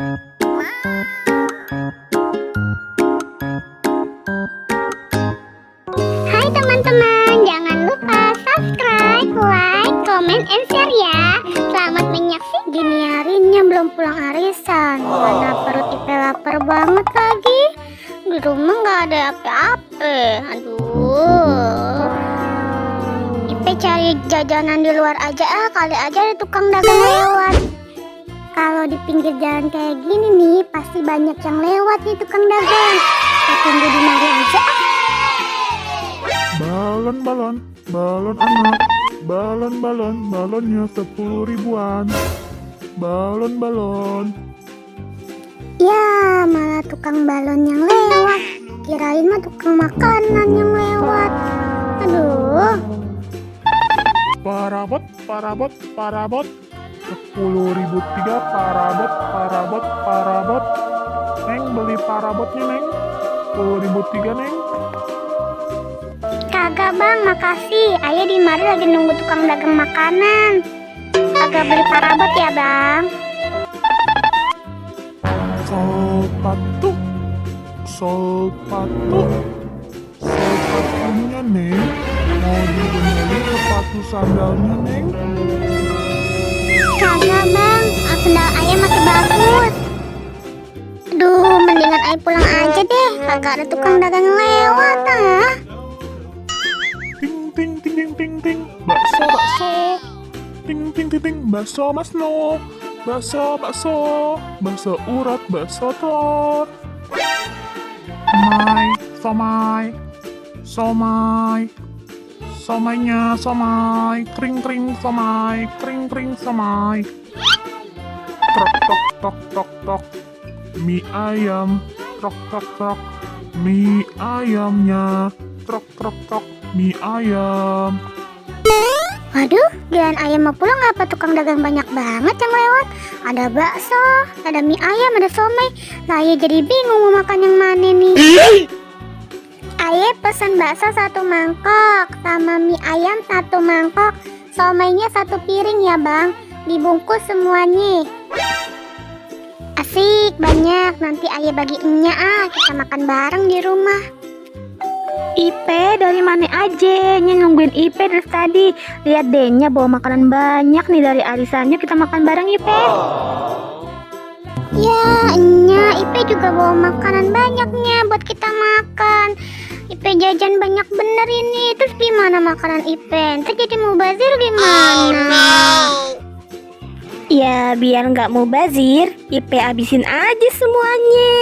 Hai teman-teman, jangan lupa subscribe, like, comment, and share ya. Selamat menyaksikan. Gini harinya belum pulang arisan. Mana perut Ipe lapar banget lagi. Di rumah nggak ada apa-apa. Aduh. Ipe cari jajanan di luar aja kali aja ada tukang dagang lewat. Kalau di pinggir jalan kayak gini nih, pasti banyak yang lewat nih tukang dagang. Kita tunggu di mari aja. Balon anak, balonnya 10 ribuan. Balon. Ya, malah tukang balon yang lewat. Kirain mah tukang makanan yang lewat. Aduh. Parabot. 10.000 tiga parabot. Neng, beli parabotnya, Neng. 10.000 tiga, Neng. Kagak bang, makasih. Ayah di mari lagi nunggu tukang dagang makanan. Kagak beli parabot ya bang. Sepatunya, Neng. Mau dibenerin sepatu sandalnya, Neng. Kagak bang, sandal ayah masih bagus. Aduh, mendingan ayah pulang aja deh. Kagak ada tukang dagang lewat Ting. Bakso. Ting. Bakso Mas No. Bakso urat, bakso telur. Somai. Somai. Kring, somai. Tok. Mie ayam. Tok. Mie ayamnya. Tok. Mie ayam. Waduh, giliran ayam mau pulang apa tukang dagang banyak banget yang lewat. Ada bakso, ada mie ayam, ada somai. Nah, ayah jadi bingung mau makan yang mana nih. Ayah pesan bakso 1 mangkok, sama mie ayam 1 mangkok, somainya 1 piring ya bang. Dibungkus semuanya. Asik, banyak. Nanti ayah bagiinnya kita makan bareng di rumah. Ipe dari mana aja? Nungguin Ipe dari tadi. Lihat deh, bawa makanan banyak nih dari arisannya. Kita makan bareng Ipe. Ya, Ipe juga bawa makanan banyaknya buat kita makan. Ipe jajan banyak bener ini. Terus gimana makanan Ipe? Ntar jadi mubazir gimana? Ya biar nggak mubazir, Ipe abisin aja semuanya.